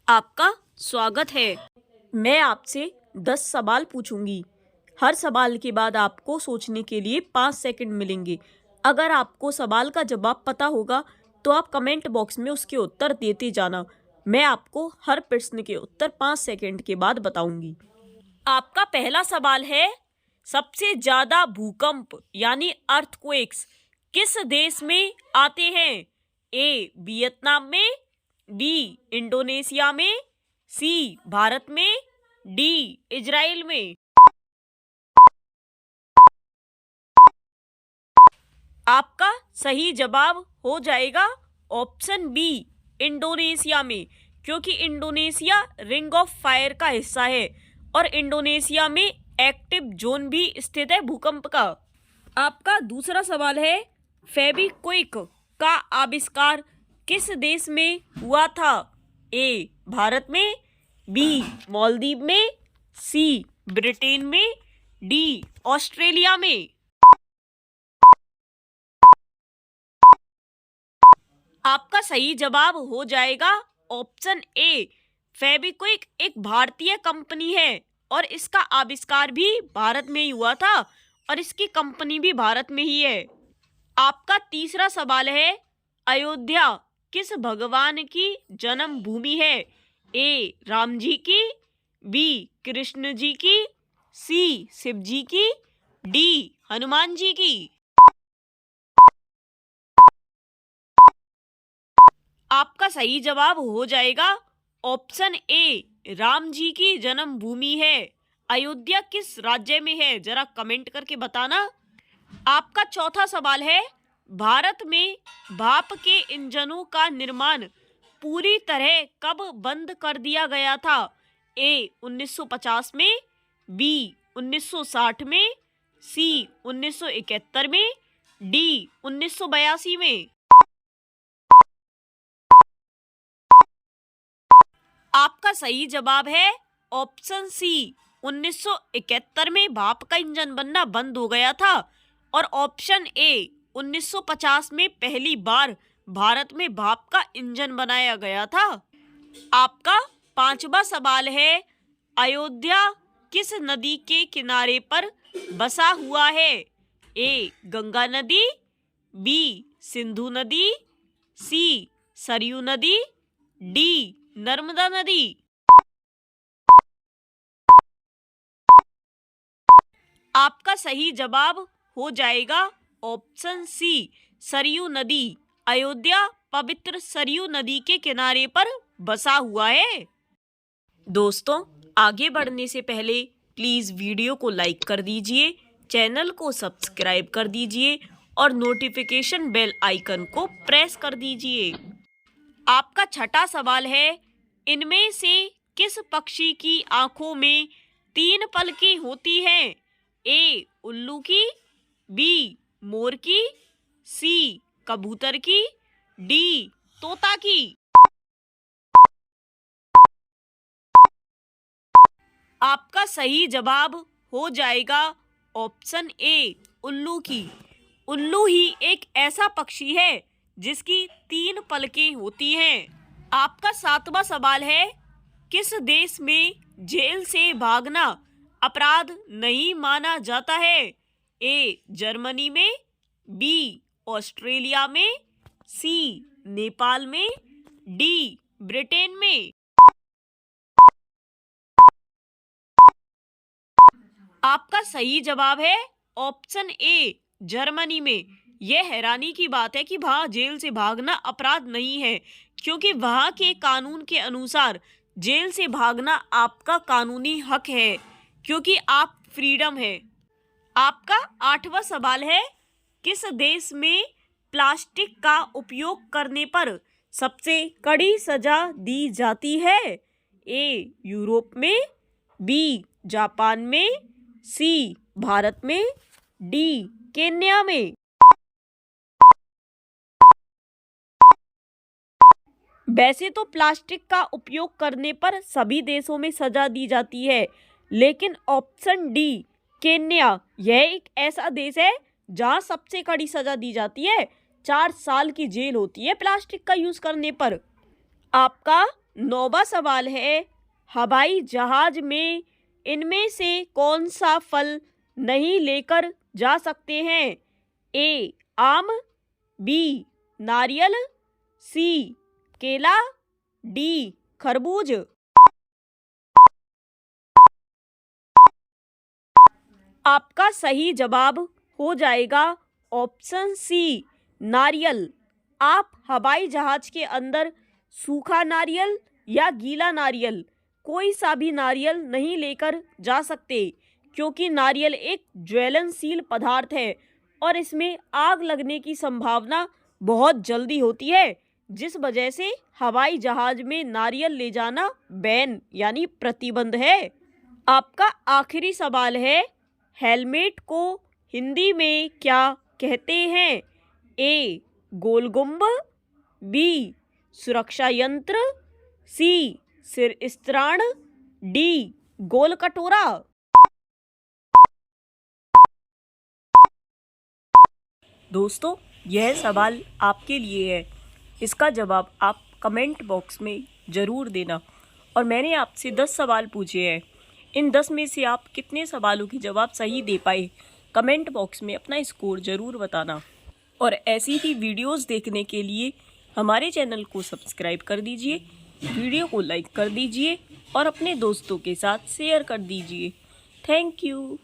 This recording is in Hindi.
आपका स्वागत है। मैं आपसे 10 सवाल पूछूंगी। हर सवाल के बाद आपको सोचने के लिए 5 सेकंड मिलेंगे। अगर आपको सवाल का जवाब पता होगा तो आप कमेंट बॉक्स में उसके उत्तर देते जाना। मैं आपको हर प्रश्न के उत्तर 5 सेकंड के बाद बताऊंगी। आपका पहला सवाल है, सबसे ज्यादा भूकंप यानी अर्थक्वेक्स किस देश में आते हैं? ए वियतनाम में, बी इंडोनेशिया में, सी भारत में, डी इजराइल में। आपका सही जवाब हो जाएगा ऑप्शन बी इंडोनेशिया में, क्योंकि इंडोनेशिया रिंग ऑफ फायर का हिस्सा है और इंडोनेशिया में एक्टिव जोन भी स्थित है भूकंप का। आपका दूसरा सवाल है, फेविक्विक का आविष्कार किस देश में हुआ था? ए भारत में, बी मालदीव में, सी ब्रिटेन में, डी ऑस्ट्रेलिया में। आपका सही जवाब हो जाएगा ऑप्शन ए, फेविक्विक एक भारतीय कंपनी है और इसका आविष्कार भी भारत में ही हुआ था और इसकी कंपनी भी भारत में ही है। आपका तीसरा सवाल है, अयोध्या किस भगवान की जन्मभूमि है? ए राम जी की, बी कृष्ण जी की, सी शिव जी की, डी हनुमान जी की। आपका सही जवाब हो जाएगा ऑप्शन ए, राम जी की जन्मभूमि है। अयोध्या किस राज्य में है जरा कमेंट करके बताना। आपका चौथा सवाल है, भारत में भाप के इंजनों का निर्माण पूरी तरह कब बंद कर दिया गया था? ए 1950 में, बी 1960 में, सी 1971 में, डी 1982 में। आपका सही जवाब है ऑप्शन सी, 1971 में भाप का इंजन बनना बंद हो गया था और ऑप्शन ए 1950 में पहली बार भारत में भाप का इंजन बनाया गया था। आपका पांचवा सवाल है, अयोध्या किस नदी के किनारे पर बसा हुआ है? ए गंगा नदी, बी सिंधु नदी, सी सरयू नदी, डी नर्मदा नदी। आपका सही जवाब हो जाएगा ऑप्शन सी, सरयू नदी। अयोध्या पवित्र सरयू नदी के किनारे पर बसा हुआ है। दोस्तों, आगे बढ़ने से पहले प्लीज वीडियो को लाइक कर दीजिए, चैनल को सब्सक्राइब कर दीजिए और नोटिफिकेशन बेल आइकन को प्रेस कर दीजिए। आपका छठा सवाल है, इनमें से किस पक्षी की आंखों में 3 पलकें होती हैं? ए उल्लू की, बी मोर की, सी कबूतर की, डी तोता की। आपका सही जवाब हो जाएगा ऑप्शन ए उल्लू की। उल्लू ही एक ऐसा पक्षी है जिसकी 3 पलकें होती हैं। आपका सातवां सवाल है, किस देश में जेल से भागना अपराध नहीं माना जाता है? ए जर्मनी में, बी ऑस्ट्रेलिया में, सी नेपाल में, डी ब्रिटेन में। आपका सही जवाब है ऑप्शन ए जर्मनी में। यह हैरानी की बात है कि वहां जेल से भागना अपराध नहीं है, क्योंकि वहां के कानून के अनुसार जेल से भागना आपका कानूनी हक है, क्योंकि आप फ्रीडम है। आपका आठवां सवाल है, किस देश में प्लास्टिक का उपयोग करने पर सबसे कड़ी सजा दी जाती है? ए यूरोप में, बी जापान में, सी भारत में, डी केन्या में। वैसे तो प्लास्टिक का उपयोग करने पर सभी देशों में सजा दी जाती है, लेकिन ऑप्शन डी केन्या यह एक ऐसा देश है जहां सबसे कड़ी सजा दी जाती है। 4 साल की जेल होती है प्लास्टिक का यूज करने पर। आपका 9वां सवाल है, हवाई जहाज में इनमें से कौन सा फल नहीं लेकर जा सकते हैं? ए आम, बी नारियल, सी केला, डी खरबूज। आपका सही जवाब हो जाएगा ऑप्शन सी नारियल। आप हवाई जहाज के अंदर सूखा नारियल या गीला नारियल कोई सा भी नारियल नहीं लेकर जा सकते, क्योंकि नारियल एक ज्वलनशील पदार्थ है और इसमें आग लगने की संभावना बहुत जल्दी होती है, जिस वजह से हवाई जहाज में नारियल ले जाना बैन यानी प्रतिबंध है। आपका आखिरी सवाल है, हेलमेट को हिंदी में क्या कहते हैं? ए गोलगुम्ब, बी सुरक्षा यंत्र, सी सिर स्त्राण, डी गोल कटोरा। दोस्तों, यह सवाल आपके लिए है। इसका जवाब आप कमेंट बॉक्स में ज़रूर देना। और मैंने आपसे 10 सवाल पूछे हैं। इन 10 में से आप कितने सवालों के जवाब सही दे पाए, कमेंट बॉक्स में अपना स्कोर ज़रूर बताना। और ऐसी ही वीडियोस देखने के लिए हमारे चैनल को सब्सक्राइब कर दीजिए, वीडियो को लाइक कर दीजिए और अपने दोस्तों के साथ शेयर कर दीजिए। Thank you.